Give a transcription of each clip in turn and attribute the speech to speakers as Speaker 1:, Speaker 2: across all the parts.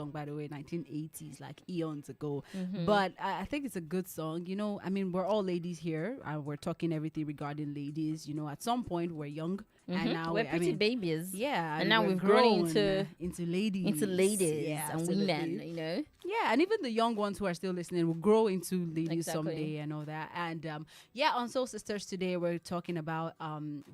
Speaker 1: song, by the way, 1980s, like eons ago. But I think it's a good song. You know, I mean, we're all ladies here. We're talking everything regarding ladies. You know, at some point we're young, and now
Speaker 2: we're pretty babies.
Speaker 1: Yeah,
Speaker 2: and now
Speaker 1: we're
Speaker 2: we've grown
Speaker 1: into ladies,
Speaker 2: yeah, and
Speaker 1: absolutely.
Speaker 2: women. You know,
Speaker 1: yeah, and even the young ones who are still listening will grow into ladies
Speaker 2: Exactly.
Speaker 1: someday and all that. And yeah, on Soul Sisters today we're talking about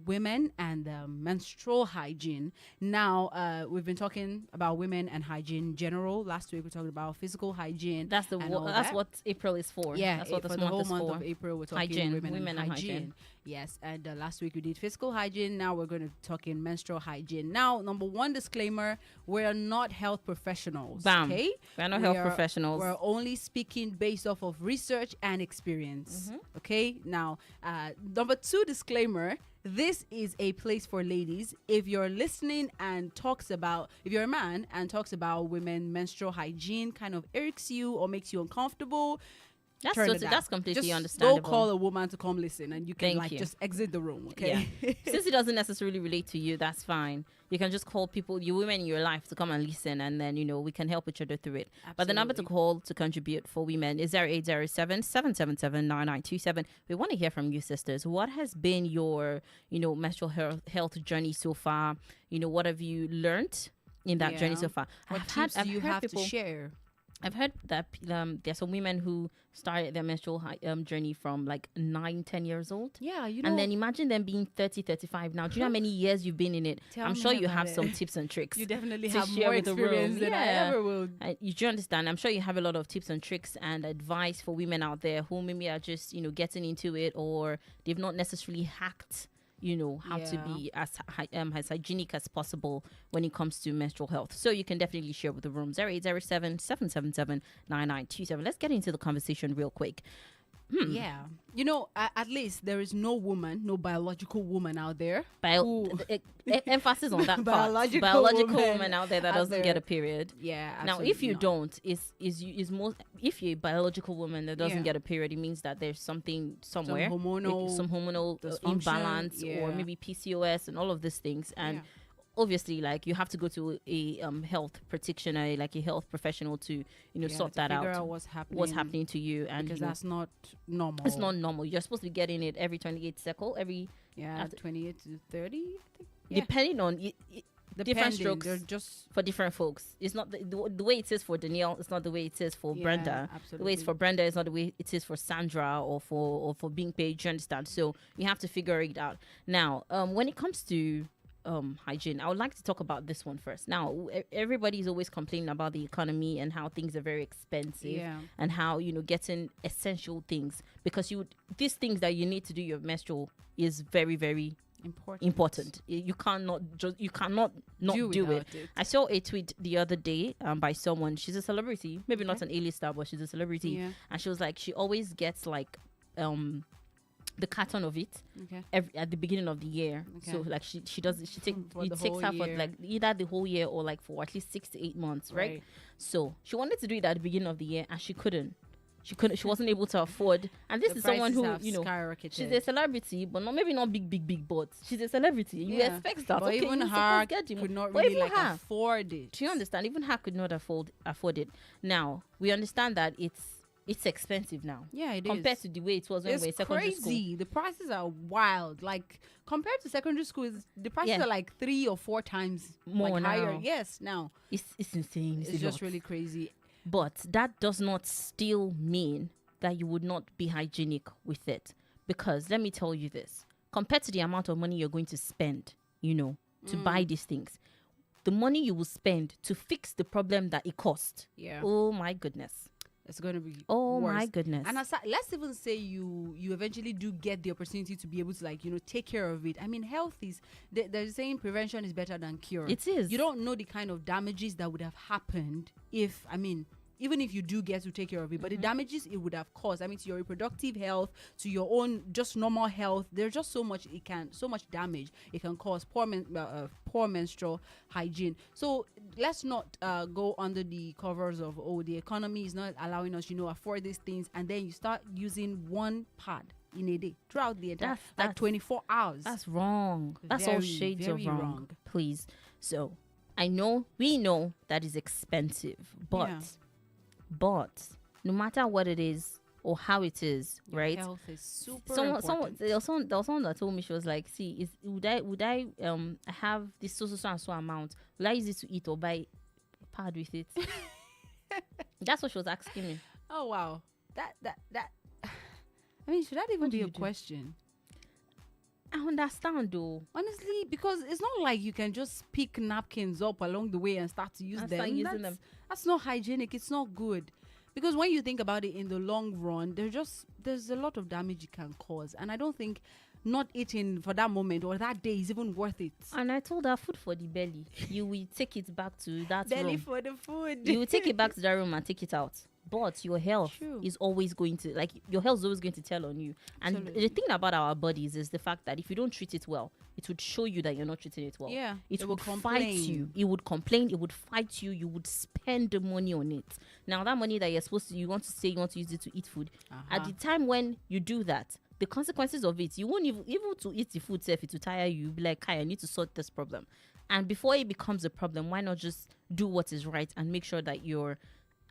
Speaker 1: women and menstrual hygiene. Now we've been talking about women and hygiene in general. Last week we talked about physical hygiene.
Speaker 2: that's
Speaker 1: that.
Speaker 2: what April is for.
Speaker 1: Yeah,
Speaker 2: that's what
Speaker 1: for
Speaker 2: this
Speaker 1: the
Speaker 2: month
Speaker 1: whole
Speaker 2: is
Speaker 1: month
Speaker 2: for.
Speaker 1: of April we're talking
Speaker 2: Hygiene,
Speaker 1: women and hygiene. Yes, and last week we did physical hygiene. Now we're going to talk in menstrual hygiene. Now, number one disclaimer: we're not health professionals.
Speaker 2: Bam.
Speaker 1: Okay,
Speaker 2: We're not health professionals.
Speaker 1: We're only speaking based off of research and experience. Okay. Now, number two disclaimer: this is a place for ladies. If you're listening and if you're a man and talks about women menstrual hygiene kind of irks you or makes you uncomfortable,
Speaker 2: That's completely
Speaker 1: just
Speaker 2: understandable.
Speaker 1: Don't call a woman to come listen, and you can
Speaker 2: Thank you.
Speaker 1: just exit the room. Okay.
Speaker 2: Yeah. Since it doesn't necessarily relate to you, that's fine. You can just call people, you women in your life, to come and listen, and then we can help each other through it.
Speaker 1: Absolutely.
Speaker 2: But the number to call to contribute for women is 0807-777-9927. We want to hear from you, sisters. What has been your menstrual health journey so far? What have you learned in that journey so far?
Speaker 1: What tips do you have to share?
Speaker 2: I've heard that there's some women who started their menstrual journey from like 9-10 years old.
Speaker 1: Yeah,
Speaker 2: and then imagine them being 30-35 now. Do you know how many years you've been in it? I'm sure you have some tips and tricks.
Speaker 1: You definitely
Speaker 2: to
Speaker 1: have
Speaker 2: share
Speaker 1: more
Speaker 2: with the room.
Speaker 1: experience than I ever will.
Speaker 2: You do understand? I'm sure you have a lot of tips and tricks and advice for women out there who maybe are just getting into it, or they've not necessarily hacked how to be as hygienic as possible when it comes to menstrual health. So you can definitely share with the room. 0807-777-9927. Let's get into the conversation real quick.
Speaker 1: Yeah. At least there is no biological woman out there.
Speaker 2: Emphasis on that part.
Speaker 1: Biological
Speaker 2: woman out there that doesn't get a period.
Speaker 1: Yeah.
Speaker 2: Now, if you don't, if you're a biological woman that doesn't get a period, it means that there's something somewhere,
Speaker 1: some hormonal
Speaker 2: imbalance, or maybe PCOS and all of these things. And obviously, like, you have to go to a health practitioner, like a health professional, to sort that out.
Speaker 1: Figure out what's happening
Speaker 2: to you, and
Speaker 1: because that's not normal.
Speaker 2: It's not normal. You're supposed to be getting it every 28 cycle,
Speaker 1: 28 to 30, I think.
Speaker 2: Depending on different strokes.
Speaker 1: They're just
Speaker 2: for different folks. It's not the way it is for Danielle. It's not the way it is for Brenda.
Speaker 1: Absolutely.
Speaker 2: The way it's for Brenda is not the way it is for Sandra or for being paid. You understand? So you have to figure it out. Now, when it comes to hygiene, I would like to talk about this one first. Now, everybody is always complaining about the economy and how things are very expensive, and how getting essential things, because these things that you need to do your menstrual is very, very important. You cannot not do it. I saw a tweet the other day by someone. She's a celebrity, maybe not an A-lister, but she's a celebrity, and she was like, she always gets like the carton of it at the beginning of the year. So like she takes her for like either the whole year or like for at least 6 to 8 months, right? So she wanted to do it at the beginning of the year, and she couldn't. She wasn't able to afford. And this is someone who, she's a celebrity, but maybe not big, but she's a celebrity. You expect that.
Speaker 1: But even her could not really afford it.
Speaker 2: Do you understand? Even her could not afford it. Now, we understand that it's expensive now.
Speaker 1: Yeah, it
Speaker 2: compared to the way it was when we were in secondary school.
Speaker 1: It's crazy. The prices are wild. Like, compared to secondary school, the prices are like 3 or 4 times more higher.
Speaker 2: Now.
Speaker 1: Yes, now.
Speaker 2: It's insane.
Speaker 1: It's just really crazy.
Speaker 2: But that does not still mean that you would not be hygienic with it. Because let me tell you this. Compared to the amount of money you're going to spend, to buy these things, the money you will spend to fix the problem that it cost.
Speaker 1: Yeah.
Speaker 2: Oh, my goodness.
Speaker 1: It's going to be
Speaker 2: worse.
Speaker 1: My
Speaker 2: goodness.
Speaker 1: And let's even say you eventually do get the opportunity to be able to take care of it. I mean, health is, they're saying prevention is better than cure.
Speaker 2: It is.
Speaker 1: You don't know the kind of damages that would have happened even if you do get to take care of it, but the damages it would have caused, to your reproductive health, to your own just normal health, there's just so much damage it can cause. Poor menstrual hygiene. So let's not go under the covers of the economy is not allowing us afford these things, and then you start using one pad in a day throughout the entire 24 hours.
Speaker 2: That's wrong. That's all shades of wrong. Please. So We know that is expensive, but
Speaker 1: Yeah.
Speaker 2: but no matter what it is or how it is,
Speaker 1: Your
Speaker 2: right?
Speaker 1: health is super
Speaker 2: Someone
Speaker 1: important.
Speaker 2: there was someone that told me, she was like, see, would I have this so and so amount, will I use it to eat or buy pad with it? That's what she was asking me.
Speaker 1: Oh wow. That I mean, should that even
Speaker 2: What do
Speaker 1: be a
Speaker 2: you do?
Speaker 1: question?
Speaker 2: I understand though.
Speaker 1: Honestly, because it's not like you can just pick napkins up along the way and start to use
Speaker 2: And
Speaker 1: them.
Speaker 2: start using them.
Speaker 1: That's not hygienic. It's not good. Because when you think about it in the long run, there's a lot of damage it can cause. And I don't think not eating for that moment or that day is even worth it.
Speaker 2: And I told her, food for the belly. You will take it back to that
Speaker 1: Belly
Speaker 2: room.
Speaker 1: for the food.
Speaker 2: You will take it back to that room and take it out. But your health
Speaker 1: True.
Speaker 2: is always going to, like, your health is always going to tell on you. And
Speaker 1: Absolutely.
Speaker 2: the thing about our bodies is the fact that if you don't treat it well, it would show you that you're not treating it well.
Speaker 1: Yeah,
Speaker 2: It
Speaker 1: it
Speaker 2: would
Speaker 1: will
Speaker 2: fight
Speaker 1: complain.
Speaker 2: you. It would complain. It would fight you. You would spend the money on it. Now, that money that you're supposed to, you want to say you want to use it to eat food. At
Speaker 1: Uh-huh.
Speaker 2: the time when you do that, the consequences of it, you won't even to eat the food self, it will tire you. You'll be like, Kai, I need to sort this problem. And before it becomes a problem, why not just do what is right and make sure that you're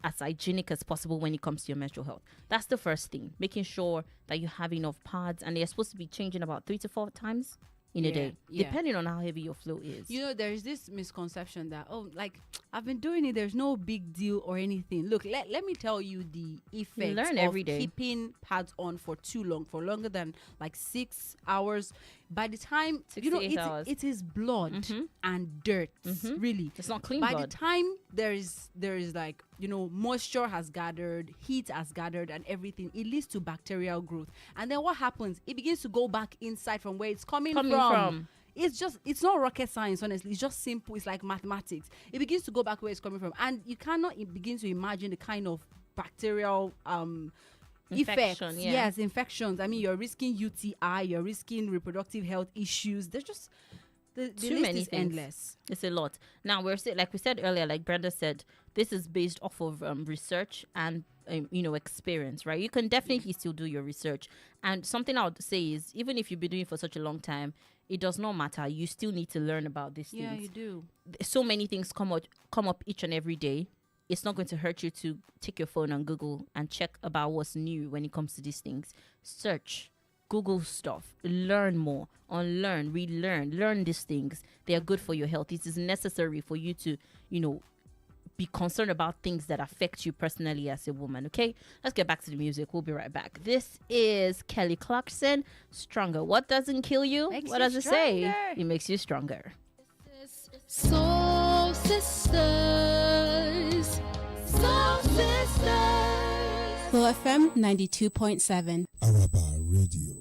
Speaker 2: as hygienic as possible when it comes to your menstrual health? That's the first thing. Making sure that you have enough pads, and they're supposed to be changing about 3 to 4 times in a day,
Speaker 1: yeah.
Speaker 2: depending on how heavy your flow is.
Speaker 1: You know, there is this misconception that, oh, like, I've been doing it, there's no big deal or anything. Look, let me tell you the effects
Speaker 2: learn
Speaker 1: of
Speaker 2: every day.
Speaker 1: keeping pads on for too long, for longer than like 6 hours. By the time,
Speaker 2: 6
Speaker 1: you know,
Speaker 2: to 8 hours.
Speaker 1: it is blood
Speaker 2: Mhm.
Speaker 1: and dirt, really.
Speaker 2: It's not clean
Speaker 1: By
Speaker 2: blood.
Speaker 1: the time there is like, you know, moisture has gathered, heat has gathered and everything, it leads to bacterial growth. And then what happens? It begins to go back inside from where it's coming from. It's not rocket science, honestly. It's just simple. It's like mathematics. It begins to go back where it's coming from, and you cannot begin to imagine the kind of bacterial effects.
Speaker 2: Infection, yeah.
Speaker 1: Yes, infections. I mean, you're risking UTI, you're risking reproductive health issues. There's just the
Speaker 2: Too
Speaker 1: list
Speaker 2: many
Speaker 1: is
Speaker 2: things.
Speaker 1: endless.
Speaker 2: It's a lot. Now, like we said earlier, like Brenda said, this is based off of research and experience, right? You can definitely still do your research. And something I would say is, even if you've been doing it for such a long time, it does not matter. You still need to learn about these
Speaker 1: Yeah,
Speaker 2: things.
Speaker 1: you do.
Speaker 2: So many things come up each and every day. It's not going to hurt you to take your phone and Google and check about what's new when it comes to these things. Search, Google stuff, learn more, unlearn, relearn, learn these things. They are good for your health. It is necessary for you to, be concerned about things that affect you personally as a woman. Okay, let's get back to the music. We'll be right back. This is Kelly Clarkson, Stronger. What doesn't kill you?
Speaker 1: Makes
Speaker 2: What
Speaker 1: you
Speaker 2: does it say?
Speaker 1: stronger.
Speaker 2: It makes you stronger.
Speaker 3: Soul Sisters. Soul Sisters.
Speaker 4: Full FM 92.7.
Speaker 5: Araba Radio.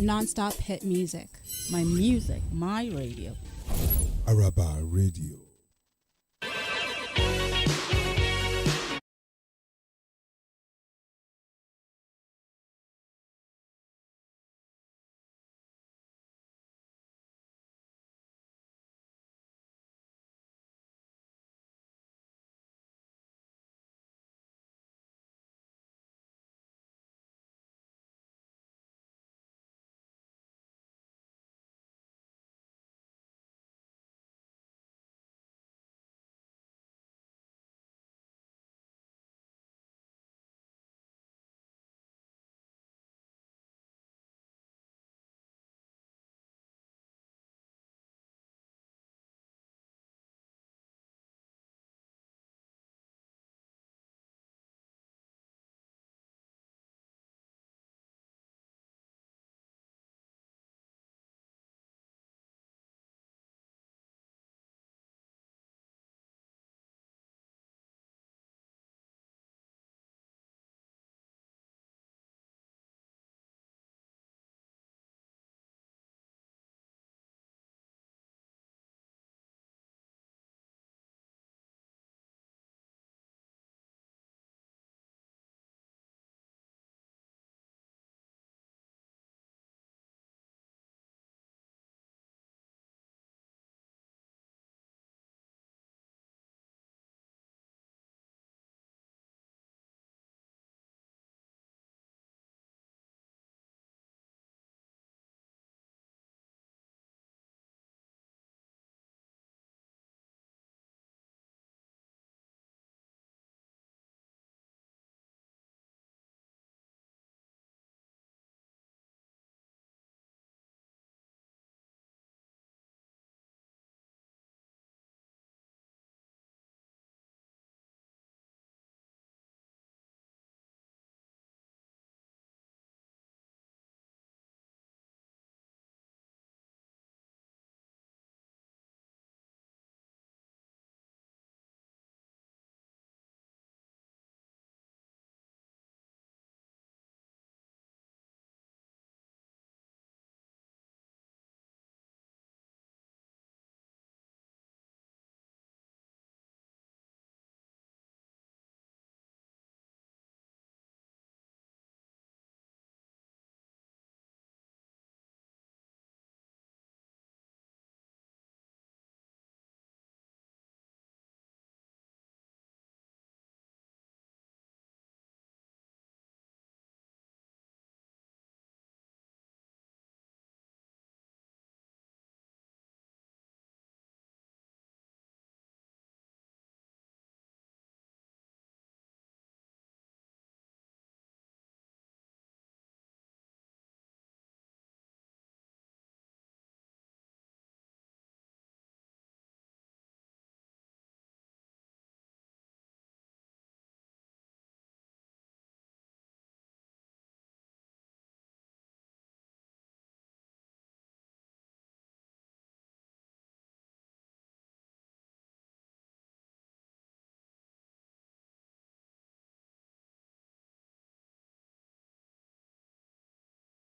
Speaker 4: Non-stop hit music.
Speaker 5: My music, my radio.
Speaker 6: Araba Radio.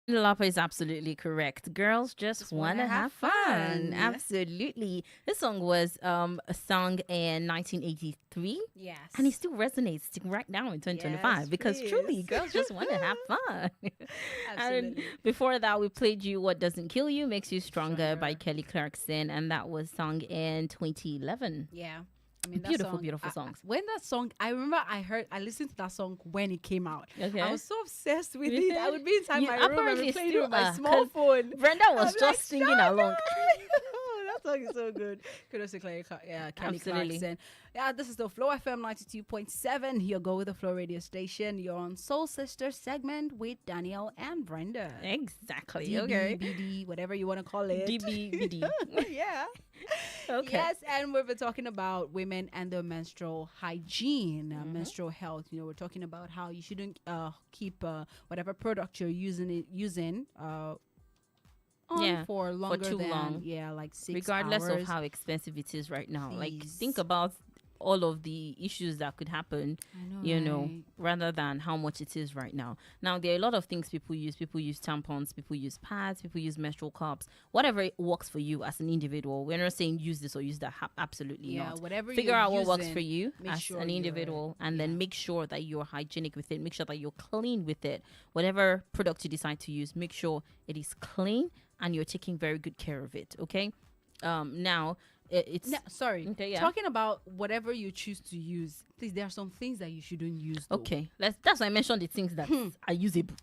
Speaker 2: Lapa is absolutely correct. Girls just want to have fun.
Speaker 1: fun.
Speaker 2: Absolutely. This song was a song in 1983.
Speaker 1: Yes.
Speaker 2: And it still resonates right now in 2025
Speaker 1: Yes,
Speaker 2: because truly,
Speaker 1: please.
Speaker 2: girls just want to have fun. And
Speaker 1: Absolutely.
Speaker 2: before that, we played you What Doesn't Kill You Makes You Stronger by Kelly Clarkson. And that was sung in 2011.
Speaker 1: Yeah. I mean, that
Speaker 2: Beautiful,
Speaker 1: song,
Speaker 2: beautiful songs.
Speaker 1: When that song, I remember I listened to that song when it came out.
Speaker 2: Okay.
Speaker 1: I was so obsessed with it. I would be inside
Speaker 2: You
Speaker 1: my room and
Speaker 2: apparently
Speaker 1: be playing it
Speaker 2: still
Speaker 1: with my
Speaker 2: are,
Speaker 1: small
Speaker 2: 'cause
Speaker 1: phone.
Speaker 2: Brenda was
Speaker 1: I'm
Speaker 2: just
Speaker 1: like,
Speaker 2: singing
Speaker 1: "Shut
Speaker 2: along.
Speaker 1: up." That song is so good. Kudos to Kelly
Speaker 2: Absolutely.
Speaker 1: Clarkson. Yeah, this is the Flow FM 92.7. You'll go with the Flow radio station. You're on Soul Sisters segment with Danielle and Brenda.
Speaker 2: Exactly.
Speaker 1: DB,
Speaker 2: Okay.
Speaker 1: BD, whatever you want to call it.
Speaker 2: DBBD.
Speaker 1: Yeah.
Speaker 2: Okay.
Speaker 1: Yes, and we've been talking about women and their menstrual hygiene, menstrual health. You know, we're talking about how you shouldn't keep whatever product you're using on
Speaker 2: Yeah,
Speaker 1: for longer
Speaker 2: too
Speaker 1: than
Speaker 2: long.
Speaker 1: like 6
Speaker 2: Regardless
Speaker 1: hours.
Speaker 2: of how expensive it is right now. Like,
Speaker 1: Please.
Speaker 2: think about all of the issues that could happen, rather than how much it is right now. Now, there are a lot of things people use. People use tampons, people use pads, people use menstrual cups, whatever works for you as an individual. We're not saying use this or use that. Absolutely not.
Speaker 1: Whatever
Speaker 2: Figure
Speaker 1: you're
Speaker 2: out what works
Speaker 1: using,
Speaker 2: for you
Speaker 1: make
Speaker 2: as
Speaker 1: sure
Speaker 2: an
Speaker 1: you're-
Speaker 2: individual, and then make sure that you're hygienic with it. Make sure that you're clean with it. Whatever product you decide to use, make sure it is clean and you're taking very good care of it. Okay. Now it's
Speaker 1: No, sorry.
Speaker 2: Okay, yeah.
Speaker 1: Talking about whatever you choose to use, please, there are some things that you shouldn't use. Though.
Speaker 2: okay. That's why I mentioned the things that are usable.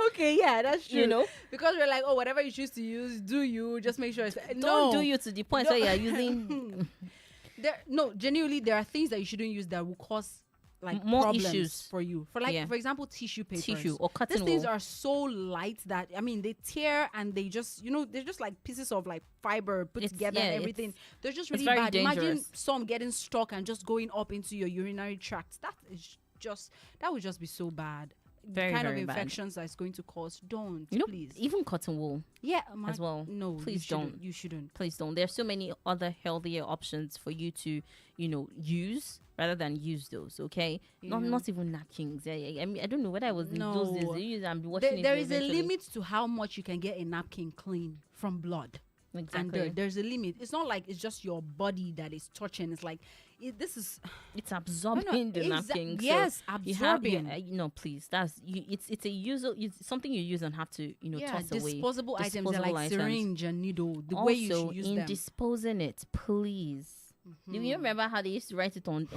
Speaker 1: Okay, yeah, that's true.
Speaker 2: You know?
Speaker 1: Because we're like, oh, whatever you choose to use, do you just make sure it's
Speaker 2: Don't do you to the point where you're using
Speaker 1: genuinely, there are things that you shouldn't use that will cause like
Speaker 2: More
Speaker 1: problems
Speaker 2: issues.
Speaker 1: for you. For for example, tissue papers.
Speaker 2: tissue or cotton
Speaker 1: These things
Speaker 2: wool.
Speaker 1: are so light that they tear and they just they're just like pieces of like fiber put
Speaker 2: It's-
Speaker 1: together
Speaker 2: yeah,
Speaker 1: and everything. They're just
Speaker 2: it's
Speaker 1: really
Speaker 2: very
Speaker 1: bad. Imagine
Speaker 2: dangerous.
Speaker 1: some getting stuck and just going up into your urinary tract. That would just be so bad.
Speaker 2: Very,
Speaker 1: The kind
Speaker 2: very
Speaker 1: of
Speaker 2: bad.
Speaker 1: infections that it's going to cause. Don't please.
Speaker 2: Even cotton wool.
Speaker 1: Yeah,
Speaker 2: as well.
Speaker 1: No,
Speaker 2: Please
Speaker 1: you
Speaker 2: don't.
Speaker 1: shouldn't. You shouldn't.
Speaker 2: Please don't. There's so many other healthier options for you to, use rather than use those. Okay, not even napkins. I mean, I don't know whether I was in those days. They use and be watching
Speaker 1: There
Speaker 2: it
Speaker 1: is a
Speaker 2: eventually.
Speaker 1: limit to how much you can get a napkin clean from blood.
Speaker 2: Exactly.
Speaker 1: And there's a limit. It's not like it's just your body that is touching. It's like this is
Speaker 2: It's absorbing the napkin.
Speaker 1: Yes,
Speaker 2: You have,
Speaker 1: absorbing.
Speaker 2: no, please. It's a user. It's something you use and have to toss away.
Speaker 1: disposable items. They're
Speaker 2: Disposable
Speaker 1: like
Speaker 2: items.
Speaker 1: syringe and needle. The
Speaker 2: Also,
Speaker 1: way you should use
Speaker 2: in
Speaker 1: them.
Speaker 2: disposing it, please. Do you remember how they used to write it on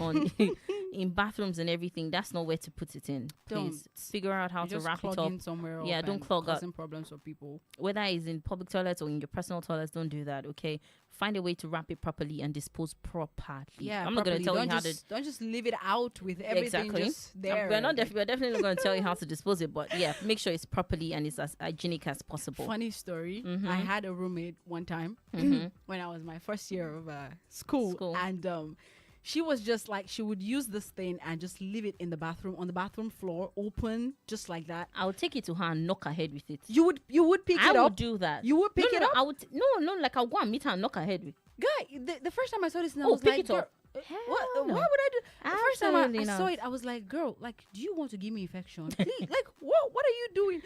Speaker 2: in bathrooms and everything? That's not where to put it in. Please figure out how
Speaker 1: You
Speaker 2: to
Speaker 1: just
Speaker 2: wrap it
Speaker 1: clog
Speaker 2: up.
Speaker 1: in somewhere.
Speaker 2: Yeah,
Speaker 1: up
Speaker 2: don't
Speaker 1: and
Speaker 2: clog up.
Speaker 1: causing problems for people.
Speaker 2: Whether it's in public toilets or in your personal toilets, don't do that. Okay, find a way to wrap it properly and dispose properly.
Speaker 1: Yeah,
Speaker 2: I'm not going to tell you
Speaker 1: don't
Speaker 2: how
Speaker 1: just,
Speaker 2: to.
Speaker 1: Don't just leave it out with everything
Speaker 2: Exactly.
Speaker 1: just there.
Speaker 2: We're definitely not going to tell you how to dispose it, but yeah, make sure it's properly and it's as hygienic as possible.
Speaker 1: Funny story.
Speaker 2: Mhm.
Speaker 1: I had a roommate one time
Speaker 2: Mhm.
Speaker 1: when I was my first year of school, and she was just like, she would use this thing and just leave it in the bathroom, on the bathroom floor, open, just like that.
Speaker 2: I would take it to her and knock her head with it.
Speaker 1: You would pick
Speaker 2: I
Speaker 1: it
Speaker 2: would
Speaker 1: up.
Speaker 2: do that.
Speaker 1: You would pick
Speaker 2: no,
Speaker 1: it
Speaker 2: no,
Speaker 1: up.
Speaker 2: I would like I'll go and meet her and knock her head with.
Speaker 1: Guy, the first time I saw this, and I
Speaker 2: Oh,
Speaker 1: was
Speaker 2: pick
Speaker 1: like,
Speaker 2: it up.
Speaker 1: "Girl,
Speaker 2: Hell
Speaker 1: what?
Speaker 2: no.
Speaker 1: Why would I do? The first time
Speaker 2: Absolutely
Speaker 1: I saw
Speaker 2: not.
Speaker 1: it, I was like, girl, like, do you want to give me infection? Please, like, what are you doing?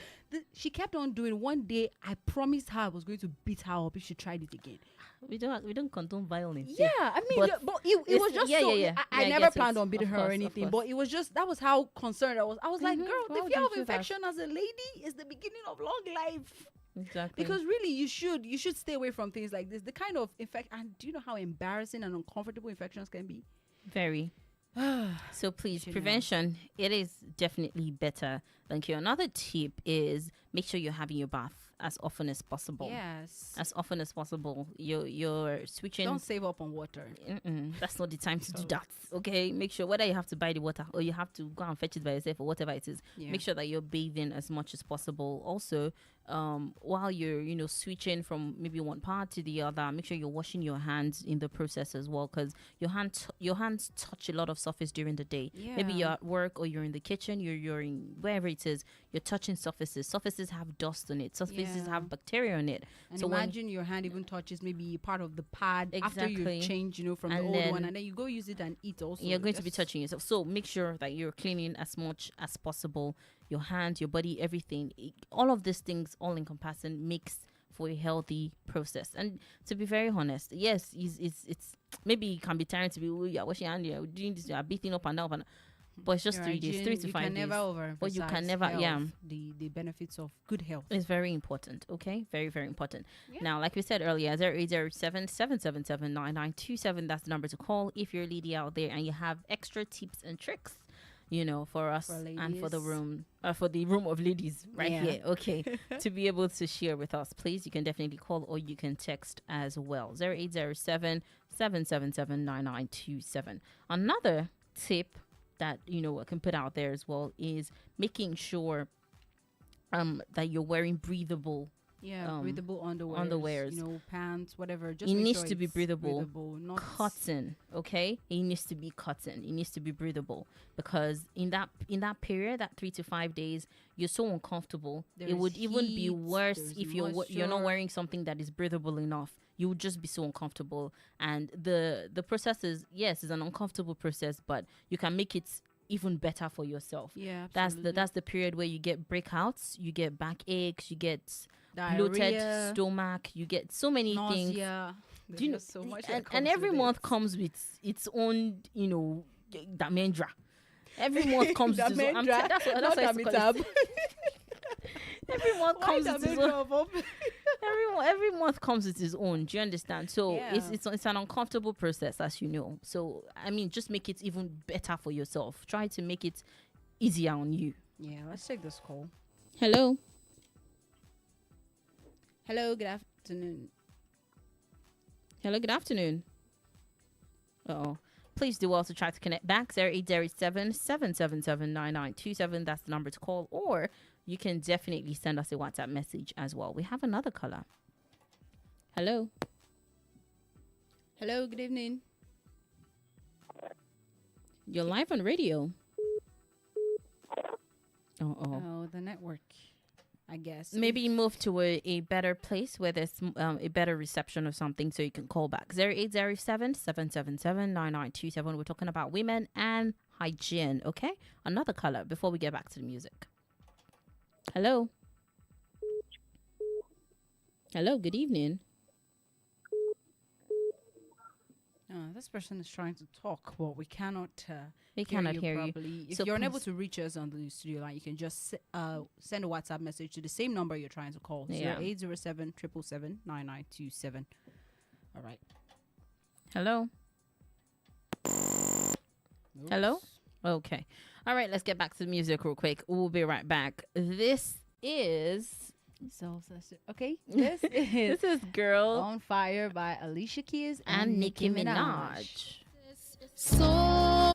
Speaker 1: She kept on doing. One day, I promised her I was going to beat her up if she tried it again.
Speaker 2: We don't condone violence.
Speaker 1: Yeah, I mean, but it was
Speaker 2: it's-
Speaker 1: just
Speaker 2: yeah,
Speaker 1: so.
Speaker 2: yeah, yeah.
Speaker 1: I
Speaker 2: Yeah, I
Speaker 1: never
Speaker 2: get
Speaker 1: planned
Speaker 2: it.
Speaker 1: on beating
Speaker 2: Of
Speaker 1: her or
Speaker 2: course, of
Speaker 1: anything,
Speaker 2: course.
Speaker 1: but it was just that was how concerned I was. I was like,
Speaker 2: Mhm.
Speaker 1: girl,
Speaker 2: Why
Speaker 1: the
Speaker 2: would
Speaker 1: fear
Speaker 2: you
Speaker 1: of
Speaker 2: do that?
Speaker 1: infection as a lady is the beginning of long life.
Speaker 2: Exactly.
Speaker 1: Because really, you should stay away from things like this. The kind of and do you know how embarrassing and uncomfortable infections can be?
Speaker 2: Very. So please,
Speaker 1: Should know.
Speaker 2: prevention, it is definitely better than cure. Another tip is make sure you're having your bath as often as possible.
Speaker 1: Yes.
Speaker 2: As often as possible. You're switching.
Speaker 1: Don't save up on water.
Speaker 2: That's not the time to do that. Okay, make sure whether you have to buy the water or you have to go and fetch it by yourself or whatever it is.
Speaker 1: Yeah.
Speaker 2: Make sure that you're bathing as much as possible. Also, while you're switching from maybe one part to the other, make sure you're washing your hands in the process as well, because your hands touch a lot of surface during the day. Maybe
Speaker 1: Yeah.
Speaker 2: you're at work or you're in the kitchen, you're in wherever it is, you're touching surfaces. Surfaces have dust on it. Surfaces
Speaker 1: Yeah.
Speaker 2: have bacteria on it.
Speaker 1: And
Speaker 2: So when-
Speaker 1: imagine your hand even touches maybe part of the pad after
Speaker 2: Exactly.
Speaker 1: you change, from the
Speaker 2: And
Speaker 1: old one,
Speaker 2: then
Speaker 1: and then you go use it and eat also.
Speaker 2: you're going to be
Speaker 1: Just-
Speaker 2: touching yourself. So make sure that you're cleaning as much as possible. Your hands, your body, everything. All of these things, all encompassing, makes for a healthy process. And to be very honest, yes, it's maybe it can be tiring to be, oh, you're washing your hand, you're doing this, you're beating up and down. But it's just
Speaker 1: Your
Speaker 2: 3 days,
Speaker 1: hygiene,
Speaker 2: 3 to 5
Speaker 1: You can
Speaker 2: days.
Speaker 1: never overemphasize
Speaker 2: But you can never-
Speaker 1: health,
Speaker 2: yeah.
Speaker 1: the benefits of good health.
Speaker 2: It's very important, okay? Very, very important.
Speaker 1: Yeah.
Speaker 2: Now, like we said earlier, 0807-777-9927, that's the number to call if you're a lady out there and you have extra tips and tricks, for us
Speaker 1: For
Speaker 2: and for the
Speaker 1: ladies.
Speaker 2: room, for the room of ladies right
Speaker 1: Yeah.
Speaker 2: here, okay? To be able to share with us, please, you can definitely call or you can text as well. 0807-777-9927. Another tip that I can put out there as well is making sure that you're wearing breathable.
Speaker 1: Breathable
Speaker 2: underwears.
Speaker 1: Pants, whatever. Just
Speaker 2: It
Speaker 1: make
Speaker 2: needs
Speaker 1: sure
Speaker 2: to be
Speaker 1: it's
Speaker 2: breathable.
Speaker 1: not
Speaker 2: Cotton, okay? It needs to be cotton. It needs to be breathable, because in that period, that 3 to 5 days, you're so uncomfortable.
Speaker 1: There
Speaker 2: It
Speaker 1: is
Speaker 2: would even be
Speaker 1: heat,
Speaker 2: worse
Speaker 1: there's
Speaker 2: if you're not
Speaker 1: moisture.
Speaker 2: wearing something that is breathable enough. you would just be so uncomfortable. And the process is, yes, it's an uncomfortable process, but you can make it even better for yourself.
Speaker 1: Yeah,
Speaker 2: That's the period where you get breakouts, you get backaches, you get
Speaker 1: diarrhea,
Speaker 2: bloated stomach, you get so many things.
Speaker 1: nausea.
Speaker 2: Do you know,
Speaker 1: There's just so much that
Speaker 2: and
Speaker 1: comes
Speaker 2: every
Speaker 1: with
Speaker 2: month
Speaker 1: it.
Speaker 2: comes with its own, damendra. Every month comes with its own.
Speaker 1: Damendra,
Speaker 2: That's what
Speaker 1: not
Speaker 2: I used to call
Speaker 1: Amitabh.
Speaker 2: it. Every month
Speaker 1: Why
Speaker 2: comes with its own.
Speaker 1: Damendra of all-
Speaker 2: Every month comes with its own. Do you understand? So
Speaker 1: Yeah.
Speaker 2: it's an uncomfortable process, as you know. So I mean, just make it even better for yourself. Try to make it easier on you.
Speaker 1: Yeah, let's take this call.
Speaker 2: Hello.
Speaker 1: Hello, good afternoon.
Speaker 2: Hello, good afternoon. Oh, please do also try to connect back 0807-777-9927. That's the number to call, or you can definitely send us a WhatsApp message as well. We have another caller. Hello.
Speaker 1: Hello, good evening.
Speaker 2: You're live on radio.
Speaker 1: Oh, the network, I guess.
Speaker 2: Maybe move to a better place where there's a better reception or something, so you can call back 0807-777-9927. We're talking about women and hygiene. Okay, another caller before we get back to the music. Hello. Hello, good evening.
Speaker 1: This person is trying to talk, but we cannot.
Speaker 2: We cannot hear you.
Speaker 1: properly. If
Speaker 2: So
Speaker 1: you're unable
Speaker 2: please-
Speaker 1: to reach us on the studio line, you can just send a WhatsApp message to the same number you're trying to call.
Speaker 2: Yeah.
Speaker 1: 0807-777-9927. All right.
Speaker 2: Hello. Hello?
Speaker 1: Oops.
Speaker 2: Okay. All right, let's get back to the music real quick. We'll be right back. This is
Speaker 1: Okay. This is
Speaker 2: this is Girl
Speaker 1: On Fire by Alicia Keys
Speaker 2: and Nicki Minaj.
Speaker 3: So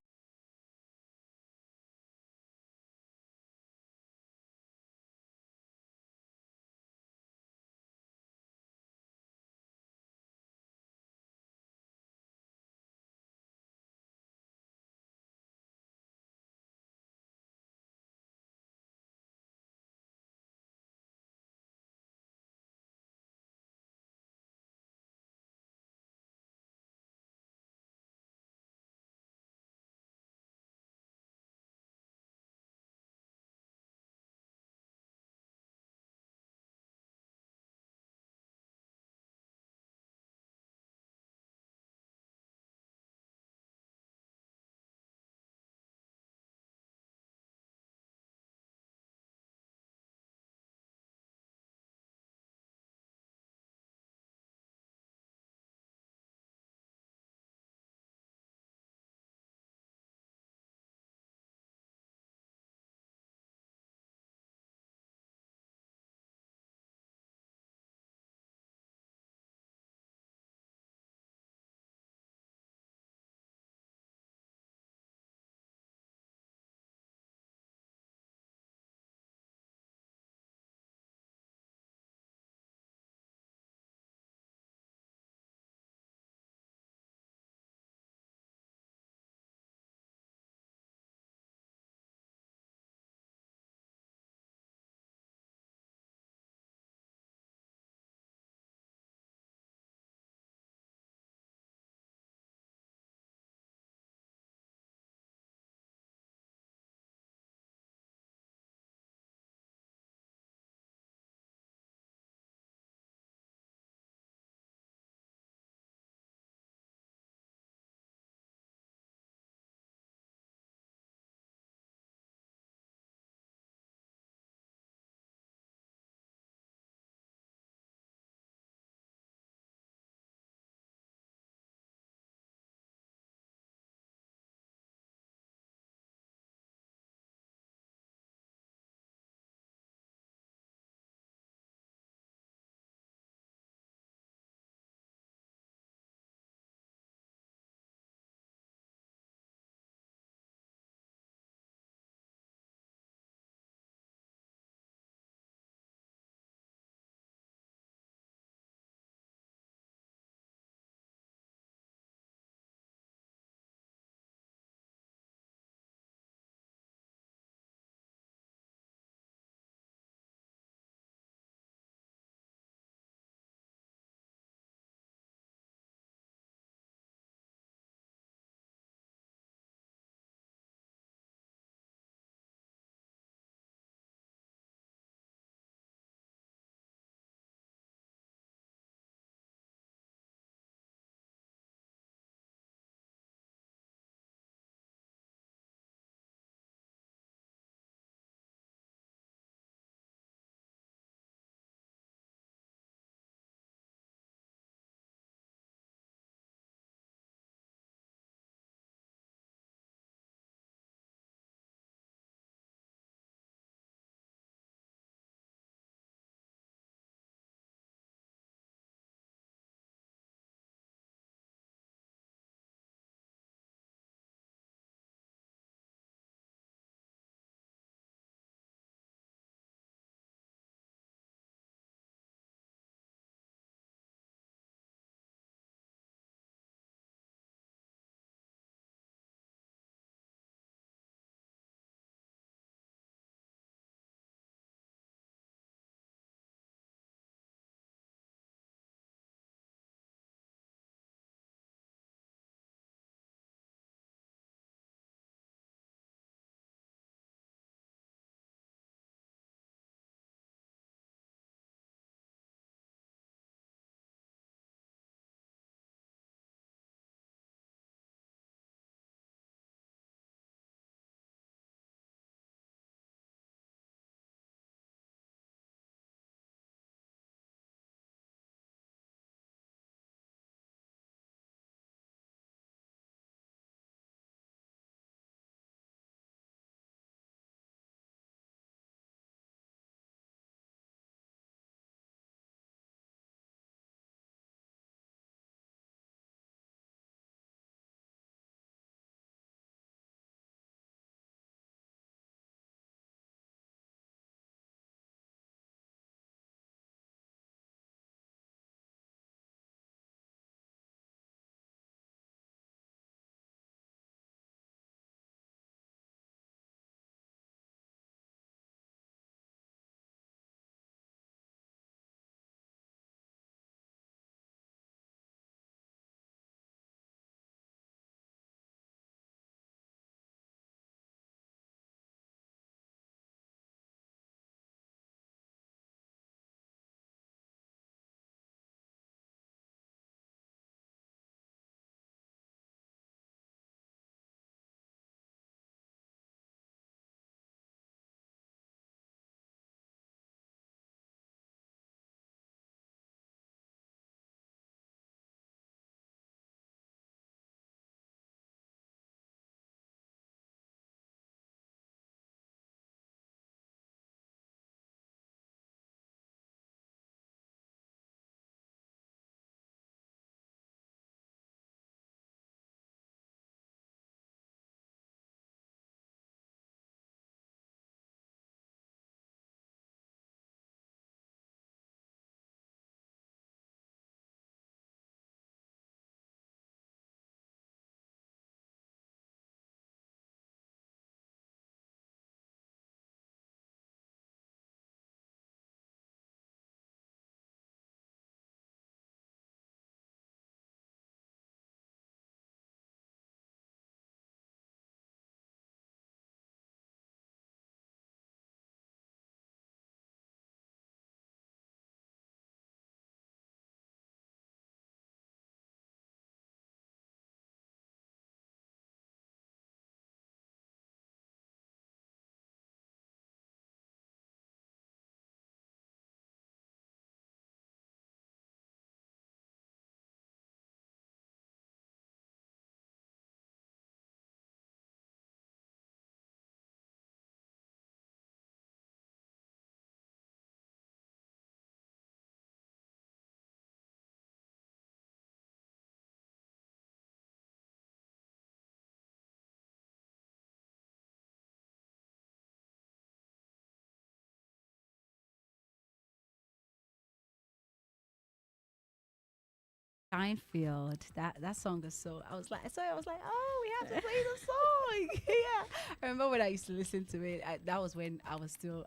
Speaker 1: Steinfeld. That song is so. I was like, oh, we have to play the song. Yeah, I remember when I used to listen to it. That was when I was still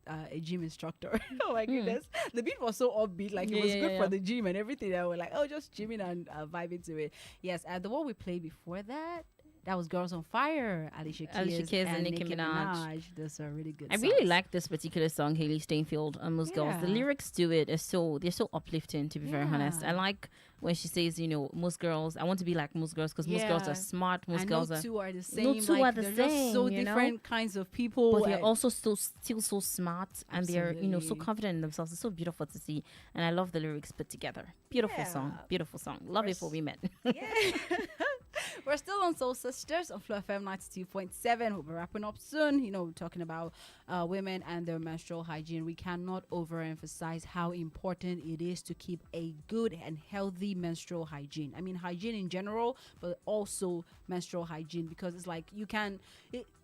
Speaker 1: a gym instructor. Oh my goodness, the beat was so upbeat. Like it was good for the gym and everything. I was like, oh, just gymming and vibing to it. Yes, and the one we played before that. That was Girls on Fire, Alicia Keys and Nicki Minaj. Those are really good songs.
Speaker 2: really like this particular song, Haley Steinfeld and Most Girls. The lyrics to it are they're so uplifting, to be very honest. I like when she says, most girls, I want to be like most girls because most girls are smart. Most girls
Speaker 1: no two are the same.
Speaker 2: No two are the
Speaker 1: they're
Speaker 2: same.
Speaker 1: Just so different kinds of people.
Speaker 2: But they're also still so smart and they're, so
Speaker 1: Absolutely.
Speaker 2: confident in themselves. It's so beautiful to see. And I love the lyrics put together. Beautiful song. Beautiful song. Love it for women.
Speaker 1: Yeah. We're still on Soul Sisters on Flow FM 92.7. We'll be wrapping up soon. We're talking about women and their menstrual hygiene. We cannot overemphasize how important it is to keep a good and healthy menstrual hygiene. I mean, hygiene in general, but also menstrual hygiene, because it's like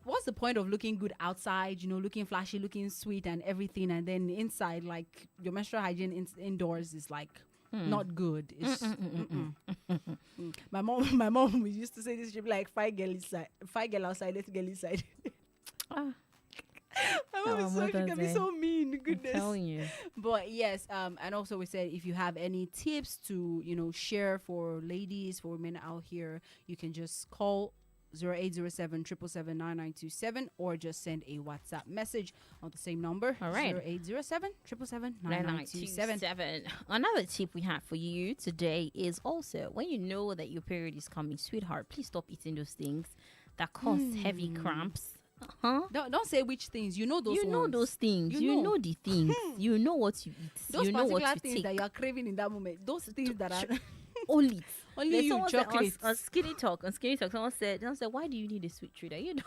Speaker 1: what's the point of looking good outside, looking flashy, looking sweet and everything, and then inside, like, your menstrual hygiene indoors is like not good. It's my mom used to say this. She'd be like, five girl outside, let's girl inside. My mom is she can be so mean. Goodness.
Speaker 2: I'm telling you.
Speaker 1: But yes, and also we said if you have any tips to share for ladies, for women out here, you can just call 0807 777 or just send a WhatsApp message on the same number.
Speaker 2: All right.
Speaker 1: 0807 777
Speaker 2: Another tip we have for you today is also when you know that your period is coming, sweetheart, please stop eating those things that cause heavy cramps.
Speaker 1: Don't say which things. You know those
Speaker 2: You know
Speaker 1: ones.
Speaker 2: those things. You know the things. You know what you eat.
Speaker 1: Those
Speaker 2: you know what
Speaker 1: particular
Speaker 2: you
Speaker 1: things
Speaker 2: take.
Speaker 1: that you are craving in that moment. Those things that are
Speaker 2: Only
Speaker 1: only you
Speaker 2: someone said
Speaker 1: chocolate.
Speaker 2: on Skinny Talk, someone said, why do you need a sweet treat? You don't.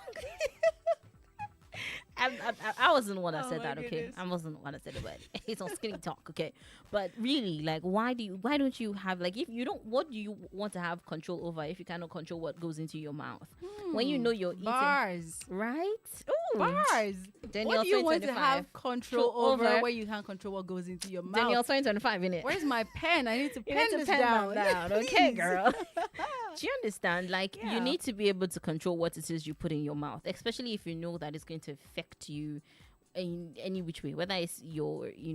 Speaker 2: I wasn't the one that said that, okay?
Speaker 1: Goodness.
Speaker 2: I wasn't the one that said it, but it's on Skinny Talk, okay? But really, like, why don't you have, like, if you don't, what do you want to have control over if you cannot control what goes into your mouth? When you know you're eating.
Speaker 1: Bars.
Speaker 2: Right? Ooh.
Speaker 1: Bars.
Speaker 2: Danielle
Speaker 1: What do you want to
Speaker 2: 2025.
Speaker 1: have control over
Speaker 2: over
Speaker 1: where you can't control what goes into your mouth?
Speaker 2: Danielle 2025, innit?
Speaker 1: Where's my pen? I need to
Speaker 2: You
Speaker 1: pen
Speaker 2: need to
Speaker 1: this
Speaker 2: pen
Speaker 1: down.
Speaker 2: that down, okay,
Speaker 1: Please.
Speaker 2: girl? Do you understand? Like,
Speaker 1: Yeah.
Speaker 2: you need to be able to control what it is you put in your mouth, especially if you know that it's going to affect you in any which way, whether it's your, you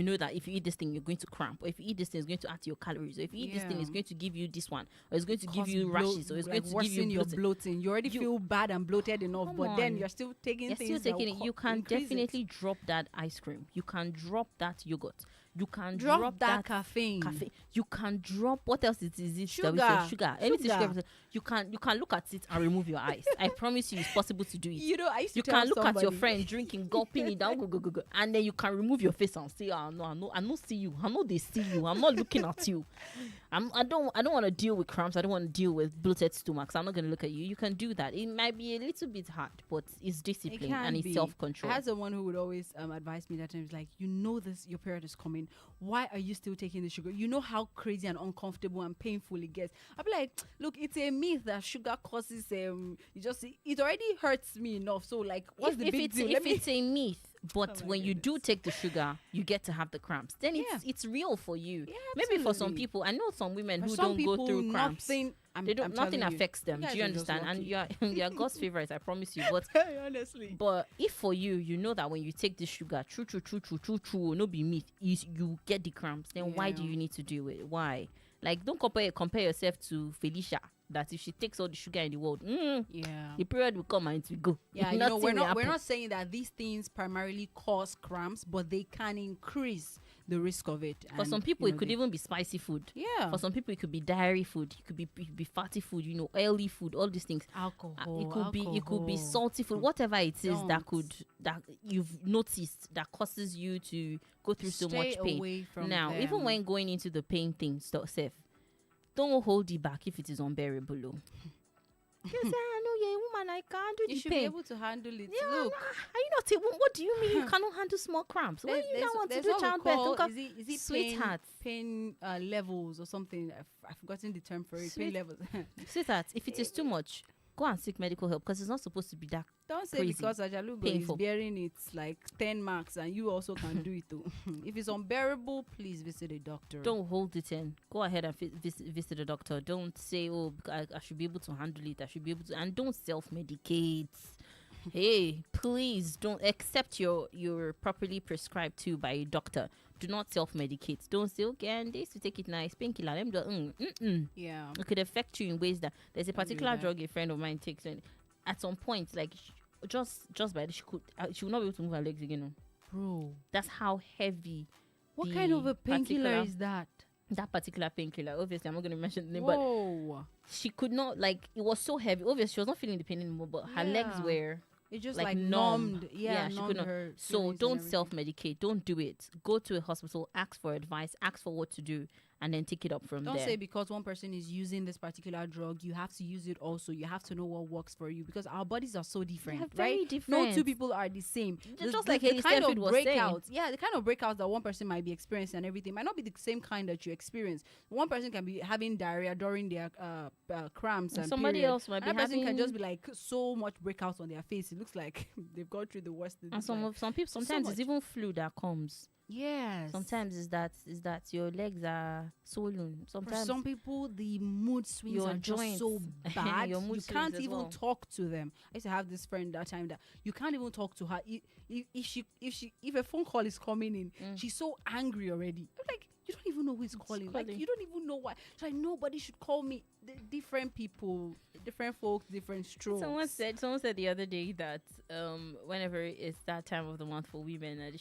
Speaker 2: know that if you eat this thing, you're going to cramp, or if you eat this thing, it's going to add to your calories, or if you eat this thing, it's going to give you this one, or it's going to give you rashes, or it's going to give you
Speaker 1: your
Speaker 2: bloating.
Speaker 1: bloating. You already feel bad and bloated enough,
Speaker 2: Come
Speaker 1: but then
Speaker 2: on.
Speaker 1: you're still taking
Speaker 2: You're
Speaker 1: things.
Speaker 2: still taking
Speaker 1: that
Speaker 2: it. You can
Speaker 1: increase it.
Speaker 2: definitely drop that ice cream. You can drop that yogurt. You can
Speaker 1: drop that caffeine.
Speaker 2: You can drop what else is it?
Speaker 1: Sugar.
Speaker 2: That we say? Sugar. Anything
Speaker 1: Sugar.
Speaker 2: sugar. You can look at it and remove your eyes. I promise you, it's possible to do it.
Speaker 1: I used to
Speaker 2: You
Speaker 1: tell
Speaker 2: can look at your
Speaker 1: somebody-
Speaker 2: friend drinking, gulping it down, go, and then you can remove your face and say, "Oh no, I don't see you. I know they see you. I'm not looking at you. I don't want to deal with cramps. I don't want to deal with bloated stomachs. I'm not going to look at you. You can do that. It might be a little bit hard, but it's
Speaker 1: It
Speaker 2: discipline
Speaker 1: can
Speaker 2: and it's
Speaker 1: be.
Speaker 2: self-control.
Speaker 1: I had someone who would always advise me that time, like, this, your period is coming. Why are you still taking the sugar? You know how crazy and uncomfortable and painful it gets. I'll be like, look, it's a myth that sugar causes it already hurts me enough. So like, what's the big deal?
Speaker 2: If it's a myth, but
Speaker 1: Oh my
Speaker 2: when you do take the sugar, you get to have the cramps. Then it's real for you.
Speaker 1: Yeah,
Speaker 2: Maybe for some
Speaker 1: absolutely.
Speaker 2: people, I know some women
Speaker 1: For
Speaker 2: who
Speaker 1: some
Speaker 2: don't
Speaker 1: people,
Speaker 2: go through cramps.
Speaker 1: nothing,
Speaker 2: Nothing affects them.
Speaker 1: guys
Speaker 2: Do you
Speaker 1: are just
Speaker 2: understand? And you're God's favorite, I promise you. But
Speaker 1: honestly.
Speaker 2: But if for you know that when you take this sugar, true, no be myth, you get the cramps, then why do
Speaker 1: Yeah.
Speaker 2: you need to do it? Why? Like, don't compare yourself to Felicia. That if she takes all the sugar in the world,
Speaker 1: Yeah.
Speaker 2: the period will come and it will go.
Speaker 1: Yeah,
Speaker 2: Nothing
Speaker 1: we're
Speaker 2: will
Speaker 1: not
Speaker 2: happen.
Speaker 1: saying that these things primarily cause cramps, but they can increase the risk of it.
Speaker 2: For some people, it could even be spicy food.
Speaker 1: Yeah.
Speaker 2: For some people, it could be dairy food. It could be fatty food. Oily food. All these things.
Speaker 1: alcohol.
Speaker 2: It could be salty food. Whatever it is that you've noticed that causes you to go through so
Speaker 1: Stay
Speaker 2: much pain.
Speaker 1: away from
Speaker 2: Now, even
Speaker 1: them.
Speaker 2: when going into the pain thing, safe. Don't hold it back if it is unbearable. You say, I know you're a woman. I can't do
Speaker 1: you
Speaker 2: the
Speaker 1: should
Speaker 2: pain.
Speaker 1: be able to handle it.
Speaker 2: Yeah,
Speaker 1: Look,
Speaker 2: are you not? What do you mean you cannot handle small cramps? When you now want to do childbirth,
Speaker 1: is it
Speaker 2: sweetheart.
Speaker 1: pain levels or something? I've forgotten the term for it. Pain
Speaker 2: Sweet-
Speaker 1: levels.
Speaker 2: Sweetheart, if it is too much, go and seek medical help because it's not supposed to be that.
Speaker 1: Don't say
Speaker 2: Crazy.
Speaker 1: because Ajalugo
Speaker 2: Painful.
Speaker 1: is bearing it like 10 marks and you also can do it too. If it's unbearable, please visit a doctor.
Speaker 2: Don't hold it in. Go ahead and visit a doctor. Don't say, oh, I should be able to handle it. I should be able to. And don't self-medicate. Hey, please don't, accept you're properly prescribed to by a doctor. Do not self-medicate. Don't say, okay, and they used to take it nice, painkiller. Let me do,
Speaker 1: Yeah.
Speaker 2: It could affect you in ways that there's a
Speaker 1: Don't do
Speaker 2: particular
Speaker 1: that.
Speaker 2: drug a friend of mine takes, and at some point, like just by the, she would not be able to move her legs again.
Speaker 1: Bro,
Speaker 2: That's how heavy.
Speaker 1: what
Speaker 2: the
Speaker 1: kind of a painkiller
Speaker 2: particular-
Speaker 1: is that?
Speaker 2: That particular painkiller. Obviously, I'm not going to mention the name, but
Speaker 1: Whoa.
Speaker 2: she could not, like, it was so heavy. Obviously, she was not feeling the pain anymore, but her legs
Speaker 1: Yeah.
Speaker 2: were
Speaker 1: It just
Speaker 2: like
Speaker 1: like
Speaker 2: numb.
Speaker 1: numbed. Yeah,
Speaker 2: she
Speaker 1: numbed
Speaker 2: could not.
Speaker 1: her
Speaker 2: So
Speaker 1: feelings and
Speaker 2: don't
Speaker 1: everything.
Speaker 2: self-medicate. Don't do it. Go to a hospital, ask for advice, ask for what to do, and then take it up from
Speaker 1: Don't
Speaker 2: there.
Speaker 1: say because one person is using this particular drug, you have to use it also. You have to know what works for you because our bodies are so different,
Speaker 2: They're very
Speaker 1: right?
Speaker 2: different.
Speaker 1: No two people are the same.
Speaker 2: Just like Haley
Speaker 1: kind of
Speaker 2: Stenfield was saying.
Speaker 1: breakouts, yeah, the kind of breakouts that one person might be experiencing and everything might not be the same kind that you experience. One person can be having diarrhea during their cramps, and
Speaker 2: somebody
Speaker 1: period.
Speaker 2: else might be
Speaker 1: Another person can
Speaker 2: having-
Speaker 1: just be like so much breakouts on their face. It looks like they've gone through the worst.
Speaker 2: And
Speaker 1: It's
Speaker 2: some
Speaker 1: like-
Speaker 2: people sometimes
Speaker 1: much.
Speaker 2: it's even flu that comes.
Speaker 1: yes.
Speaker 2: Sometimes is that your legs are swollen.
Speaker 1: For
Speaker 2: Sometimes
Speaker 1: some people, the mood swings
Speaker 2: your
Speaker 1: are just so
Speaker 2: joints,
Speaker 1: bad.
Speaker 2: your mood
Speaker 1: You
Speaker 2: swings
Speaker 1: can't
Speaker 2: as
Speaker 1: even
Speaker 2: well.
Speaker 1: talk to them. I used to have this friend that time that you can't even talk to her. If a phone call is coming in, she's so angry already. I'm like, you don't even know who is calling. Like,
Speaker 2: calling.
Speaker 1: you don't even know why. So like, nobody should call me. Different people, different folks, different strokes.
Speaker 2: someone said the other day that whenever it's that time of the month for women, they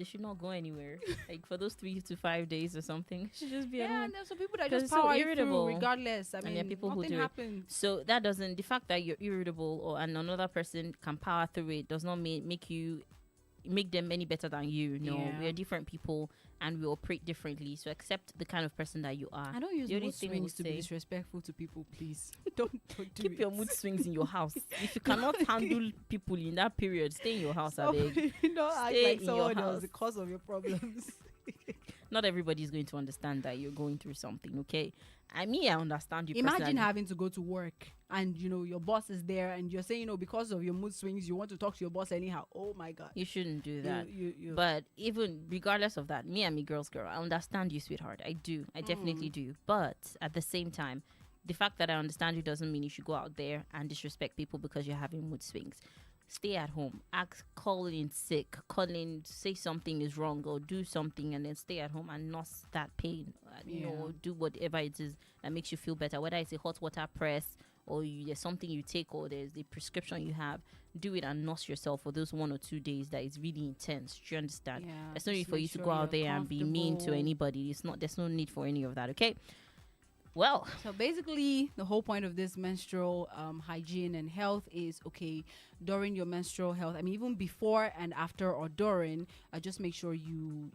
Speaker 2: should not go anywhere. Like for those 3 to 5 days or something, should just be at
Speaker 1: Yeah,
Speaker 2: home.
Speaker 1: and there's some people that
Speaker 2: 'Cause
Speaker 1: just
Speaker 2: it's so
Speaker 1: power you
Speaker 2: irritable.
Speaker 1: through regardless. I
Speaker 2: And there
Speaker 1: mean,
Speaker 2: are people who
Speaker 1: nothing
Speaker 2: do it.
Speaker 1: happens.
Speaker 2: So that doesn't, the fact that you're irritable and another person can power through it does not make them any better than you. No,
Speaker 1: Yeah.
Speaker 2: we are different people and we operate differently. So accept the kind of person that you are.
Speaker 1: I don't use
Speaker 2: The only
Speaker 1: mood
Speaker 2: thing
Speaker 1: swings
Speaker 2: we'll
Speaker 1: to be
Speaker 2: say-
Speaker 1: disrespectful to people, please. don't do
Speaker 2: Keep
Speaker 1: it.
Speaker 2: your mood swings in your house. If you cannot handle people in that period, stay in your house. I beg.
Speaker 1: Don't act
Speaker 2: Stay
Speaker 1: like
Speaker 2: in your
Speaker 1: someone else
Speaker 2: house.
Speaker 1: the cause of your problems.
Speaker 2: Not everybody is going to understand that you're going through something. Okay, I understand you.
Speaker 1: Imagine
Speaker 2: personally.
Speaker 1: having to go to work and your boss is there and you're saying because of your mood swings you want to talk to your boss anyhow. Oh my god.
Speaker 2: You shouldn't do that.
Speaker 1: You
Speaker 2: But even regardless of that, me and me girl, I understand you, sweetheart. I do. I definitely do. But at the same time, the fact that I understand you doesn't mean you should go out there and disrespect people because you're having mood swings. Stay at home. Call in sick. Call in, say something is wrong or do something, and then stay at home and nurse that pain. Do whatever it is that makes you feel better. Whether it's a hot water press or there's something you take or there's the prescription you have, do it and nurse yourself for those 1 or 2 days that is really intense. Do you understand?
Speaker 1: Yeah,
Speaker 2: There's no need
Speaker 1: just
Speaker 2: for
Speaker 1: make
Speaker 2: you to
Speaker 1: sure
Speaker 2: go out
Speaker 1: you're
Speaker 2: there and be mean to
Speaker 1: comfortable.
Speaker 2: anybody. There's no need for any of that. Okay. Well,
Speaker 1: So basically, the whole point of this menstrual hygiene and health is during your menstrual health. I mean, even before and after or during, just make sure you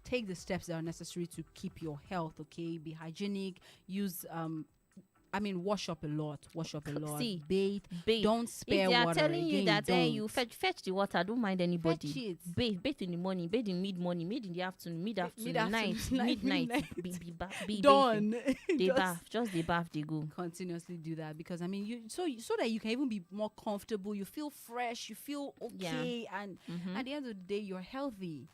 Speaker 1: take the steps that are necessary to keep your health. Okay, be hygienic. Use wash up a lot.
Speaker 2: See,
Speaker 1: Bathe.
Speaker 2: bathe.
Speaker 1: Don't spare
Speaker 2: if they are
Speaker 1: water.
Speaker 2: telling you
Speaker 1: Again,
Speaker 2: that
Speaker 1: don't.
Speaker 2: you fetch the water, don't mind anybody.
Speaker 1: Fetch it.
Speaker 2: Bathe in the morning, bathe in mid-morning, bathe in the afternoon, mid-afternoon,
Speaker 1: Mid-afternoon,
Speaker 2: night, midnight.
Speaker 1: midnight.
Speaker 2: Be
Speaker 1: Done.
Speaker 2: They
Speaker 1: Just
Speaker 2: bath, just they bath, they go.
Speaker 1: continuously do that because so that you can even be more comfortable. You feel fresh. You feel okay, and at the end of the day, you're healthy.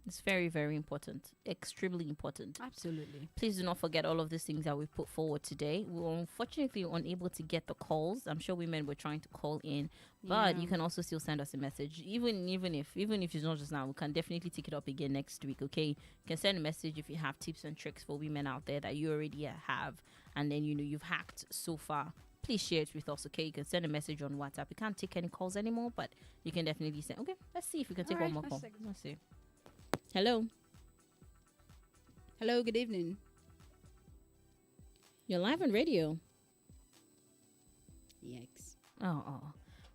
Speaker 2: It's very, very important. Extremely important.
Speaker 1: Absolutely.
Speaker 2: Please do not forget all of these things that we put forward today. We were unfortunately unable to get the calls. I'm sure women were trying to call in, but
Speaker 1: Yeah.
Speaker 2: you can also still send us a message. Even if it's not just now, we can definitely take it up again next week. Okay, you can send a message if you have tips and tricks for women out there that you already have, and then you've hacked so far. Please share it with us. Okay, you can send a message on WhatsApp. We can't take any calls anymore, but you can definitely send. Okay, let's see if we can take
Speaker 1: All right,
Speaker 2: one more
Speaker 1: let's
Speaker 2: call.
Speaker 1: take-
Speaker 2: Let's see. Hello.
Speaker 1: Hello. Good evening.
Speaker 2: You're live on radio.
Speaker 1: Yikes.
Speaker 2: Oh.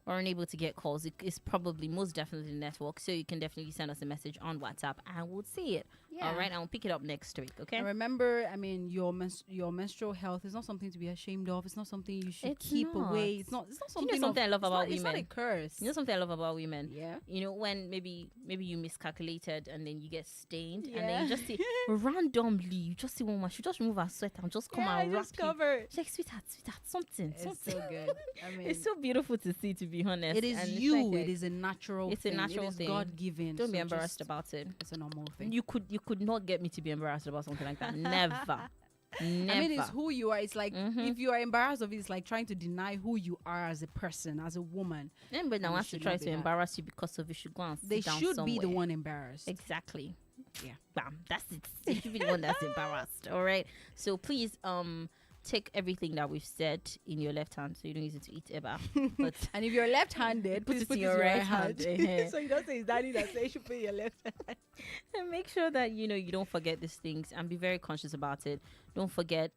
Speaker 2: Or unable to get calls. It's probably most definitely network. So you can definitely send us a message on WhatsApp and we'll see it.
Speaker 1: Yeah.
Speaker 2: All right, I'll pick it up next week. Okay.
Speaker 1: And remember, I mean, your menstrual health is not something to be ashamed of. It's not something you should
Speaker 2: It's
Speaker 1: keep
Speaker 2: not.
Speaker 1: away. It's not
Speaker 2: You
Speaker 1: something.
Speaker 2: know something I love about
Speaker 1: It's not a
Speaker 2: women.
Speaker 1: curse.
Speaker 2: You know something I love about women.
Speaker 1: Yeah.
Speaker 2: You know, when maybe you miscalculated and then you get stained and
Speaker 1: Yeah.
Speaker 2: then you just see randomly, you just see one woman, she just remove her sweater and just come
Speaker 1: Yeah,
Speaker 2: and wrap
Speaker 1: just
Speaker 2: you.
Speaker 1: cover.
Speaker 2: She's like, sweetheart, something.
Speaker 1: It's so good. I mean,
Speaker 2: It's so beautiful to see, to be honest.
Speaker 1: it is
Speaker 2: and it's
Speaker 1: you.
Speaker 2: like
Speaker 1: It is a natural.
Speaker 2: it's a
Speaker 1: thing.
Speaker 2: natural
Speaker 1: it is
Speaker 2: thing.
Speaker 1: God given.
Speaker 2: Don't be
Speaker 1: so
Speaker 2: embarrassed
Speaker 1: just-
Speaker 2: about it.
Speaker 1: It's a normal thing.
Speaker 2: You could not get me to be embarrassed about something like that. Never. Never.
Speaker 1: I mean, it's who you are. It's like
Speaker 2: Mhm.
Speaker 1: if you are embarrassed of it, it's like trying to deny who you are as a person, as a woman.
Speaker 2: Anybody that
Speaker 1: and it
Speaker 2: wants to
Speaker 1: should
Speaker 2: try
Speaker 1: not
Speaker 2: to
Speaker 1: be that.
Speaker 2: embarrass you because of it should go and sit
Speaker 1: They
Speaker 2: down
Speaker 1: should be the
Speaker 2: somewhere.
Speaker 1: one embarrassed.
Speaker 2: Exactly.
Speaker 1: Yeah.
Speaker 2: Bam. That's it. They should be the one that's embarrassed. All right. So please take everything that we've said in your left hand so you don't use it to eat ever. But
Speaker 1: And if you're left-handed,
Speaker 2: Put
Speaker 1: please
Speaker 2: it
Speaker 1: put
Speaker 2: in
Speaker 1: it
Speaker 2: your
Speaker 1: in your
Speaker 2: right
Speaker 1: right hand.
Speaker 2: hand.
Speaker 1: So you don't say it's daddy that says you should put it in your left hand.
Speaker 2: and make sure that you don't forget these things and be very conscious about it. Don't forget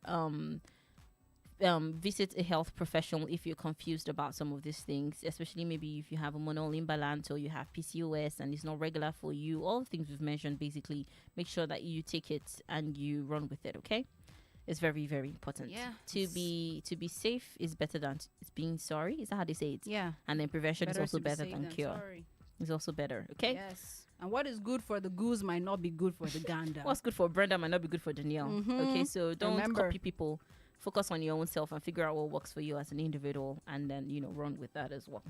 Speaker 2: visit a health professional if you're confused about some of these things, especially maybe if you have a hormonal imbalance or you have PCOS and it's not regular for you. All the things we've mentioned, basically make sure that you take it and you run with it. Okay, it's very, very important.
Speaker 1: Yeah.
Speaker 2: To be safe is better than being sorry. Is that how they say it?
Speaker 1: Yeah.
Speaker 2: And then prevention is also
Speaker 1: to be
Speaker 2: better
Speaker 1: safe
Speaker 2: than cure.
Speaker 1: sorry.
Speaker 2: It's also better. Okay.
Speaker 1: Yes. And what is good for the goose might not be good for the gander.
Speaker 2: What's good for Brenda might not be good for Danielle.
Speaker 1: Mhm.
Speaker 2: Okay, so don't
Speaker 1: Remember.
Speaker 2: copy people. Focus on your own self and figure out what works for you as an individual, and then run with that as well.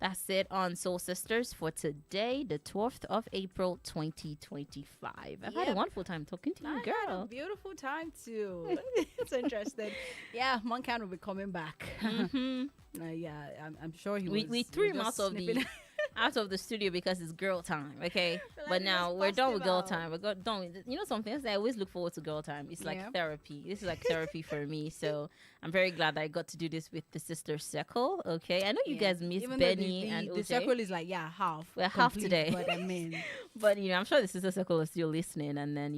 Speaker 2: That's it on Soul Sisters for today, the 12th of April, 2025. I've had a
Speaker 1: Yep.
Speaker 2: wonderful time talking to you,
Speaker 1: I had a
Speaker 2: girl.
Speaker 1: beautiful time too. It's interesting. Yeah, Monkan will be coming back.
Speaker 2: Mhm.
Speaker 1: Yeah, I'm sure he
Speaker 2: We
Speaker 1: was.
Speaker 2: threw
Speaker 1: was
Speaker 2: him
Speaker 1: just
Speaker 2: out of the
Speaker 1: snipping-
Speaker 2: out of the studio because it's girl time, okay?
Speaker 1: Like,
Speaker 2: But now
Speaker 1: let's
Speaker 2: we're
Speaker 1: bust
Speaker 2: done
Speaker 1: him
Speaker 2: with girl
Speaker 1: out.
Speaker 2: time. We're done with something else I always look forward to girl time. It's like
Speaker 1: Yeah.
Speaker 2: therapy. This is like therapy for me. So I'm very glad that I got to do this with the sister circle. Okay, I know you
Speaker 1: Yeah.
Speaker 2: guys miss
Speaker 1: Even though
Speaker 2: Benny and
Speaker 1: the
Speaker 2: OJ,
Speaker 1: circle is like half.
Speaker 2: We're half
Speaker 1: complete,
Speaker 2: today.
Speaker 1: But I mean,
Speaker 2: but I'm sure the sister circle is still listening. And then